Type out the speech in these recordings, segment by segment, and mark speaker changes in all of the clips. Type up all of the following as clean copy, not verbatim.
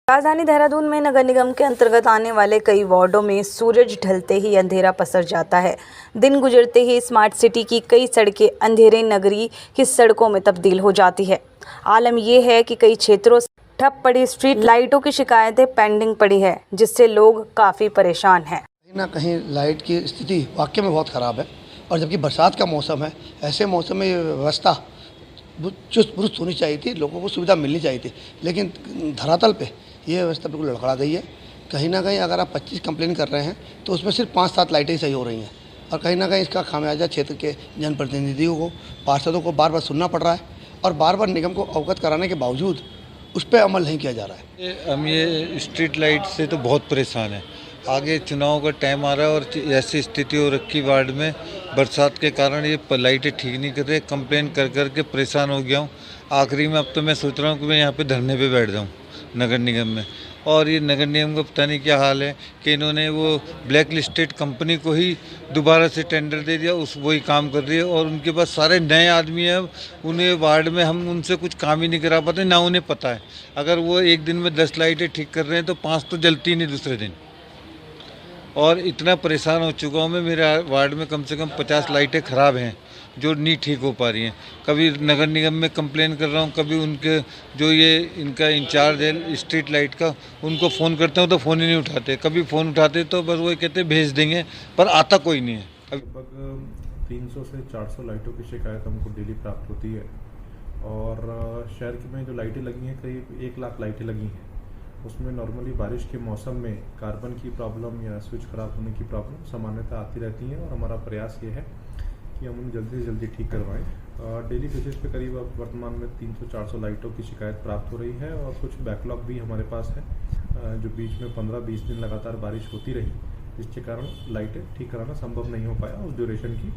Speaker 1: राजधानी देहरादून में नगर निगम के अंतर्गत आने वाले कई वार्डों में सूरज ढलते ही अंधेरा पसर जाता है। दिन गुजरते ही स्मार्ट सिटी की कई सड़कें अंधेरे नगरी की सड़कों में तब्दील हो जाती है। आलम यह है कि कई क्षेत्रों से ठप पड़ी स्ट्रीट लाइटों की शिकायतें पेंडिंग पड़ी है, जिससे लोग काफ़ी परेशान हैं।
Speaker 2: कहीं ना कहीं लाइट की स्थिति वाकई में बहुत ख़राब है, और जबकि बरसात का मौसम है, ऐसे मौसम में ये व्यवस्था चुस्त दुरुस्त होनी चाहिए थी, लोगों को सुविधा मिलनी चाहिए थी, लेकिन धरातल पे ये व्यवस्था बिल्कुल लड़खड़ा गई है। कहीं ना कहीं अगर आप 25 कंप्लेन कर रहे हैं तो उसमें सिर्फ 5-7 लाइटें ही सही हो रही हैं, और कहीं ना कहीं इसका खामियाजा क्षेत्र के जनप्रतिनिधियों को, पार्षदों को बार बार सुनना पड़ रहा है, और बार बार निगम को अवगत कराने के बावजूद उस पर अमल नहीं किया जा रहा है।
Speaker 3: हम ये स्ट्रीट लाइट से तो बहुत परेशान हैं। आगे चुनाव का टाइम आ रहा है और ऐसी स्थिति हो रखी वार्ड में, बरसात के कारण ये लाइटें ठीक नहीं कर रहे। कंप्लेन कर कर के परेशान हो गया हूँ। आखिरी में अब तो मैं सोच रहा हूँ कि मैं यहाँ पे धरने पे बैठ जाऊँ नगर निगम में। और ये नगर निगम का पता नहीं क्या हाल है कि इन्होंने वो ब्लैक लिस्टेड कंपनी को ही दोबारा से टेंडर दे दिया, वही काम कर रही है, और उनके पास सारे नए आदमी हैं। उन्हें वार्ड में हम उनसे कुछ काम ही नहीं करा पाते, ना उन्हें पता है। अगर वो एक दिन में 10 लाइटें ठीक कर रहे हैं तो 5 तो जलती नहीं दूसरे दिन। और इतना परेशान हो चुका हूँ मैं, मेरे वार्ड में कम से कम 50 लाइटें ख़राब हैं जो नहीं ठीक हो पा रही हैं। कभी नगर निगम में कंप्लेन कर रहा हूँ, कभी उनके जो ये इनका इंचार्ज है स्ट्रीट लाइट का, उनको फ़ोन करता हूँ तो फ़ोन ही नहीं उठाते। कभी फ़ोन उठाते तो बस वो कहते भेज देंगे, पर आता कोई नहीं है।
Speaker 4: लगभग 300 से 400 लाइटों की शिकायत हमको डेली प्राप्त होती है, और शहर में जो लाइटें लगी हैं करीब 1 लाख लाइटें लगी हैं। उसमें नॉर्मली बारिश के मौसम में कार्बन की प्रॉब्लम या स्विच खराब होने की प्रॉब्लम सामान्यतः आती रहती हैं, और हमारा प्रयास ये है कि हम उन्हें जल्दी से जल्दी ठीक करवाएं। डेली बेसिस पे करीब अब वर्तमान में 300-400 लाइटों की शिकायत प्राप्त हो रही है, और कुछ बैकलॉग भी हमारे पास है जो बीच में 15-20 दिन लगातार बारिश होती रही, जिसके कारण लाइटें ठीक कराना संभव नहीं हो पाया उस ड्यूरेशन की।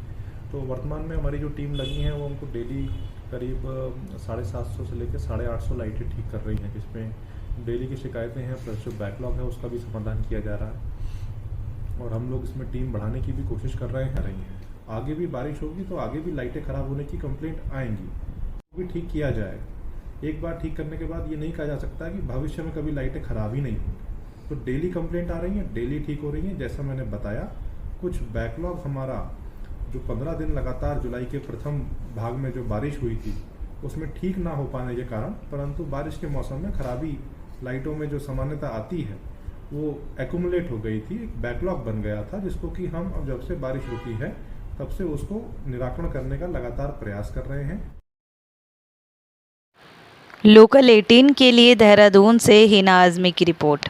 Speaker 4: तो वर्तमान में हमारी जो टीम लगी है वो हमको डेली करीब 750 से लेकर 850 लाइटें ठीक कर रही हैं, जिसमें डेली की शिकायतें हैं प्लस जो बैकलॉग है उसका भी समाधान किया जा रहा है, और हम लोग इसमें टीम बढ़ाने की भी कोशिश कर रहे हैं। आगे भी बारिश होगी तो आगे भी लाइटें ख़राब होने की कंप्लेंट आएंगी, वो भी ठीक किया जाएगा। एक बार ठीक करने के बाद ये नहीं कहा जा सकता कि भविष्य में कभी लाइटें ख़राब ही नहीं होंगी। तो डेली कंप्लेंट आ रही हैं, डेली ठीक हो रही हैं। जैसा मैंने बताया, कुछ बैकलॉग हमारा जो 15 दिन लगातार जुलाई के प्रथम भाग में जो बारिश हुई थी उसमें ठीक ना हो पाने के कारण, परंतु बारिश के मौसम में खराबी लाइटों में जो सामान्यता आती है वो एक्यूमुलेट हो गई थी, एक बैकलॉग बन गया था, जिसको कि हम अब जब से बारिश रुकी है तब से उसको निराकरण करने का लगातार प्रयास कर रहे हैं।
Speaker 1: लोकल 18 के लिए देहरादून से हिना आज़मी की रिपोर्ट।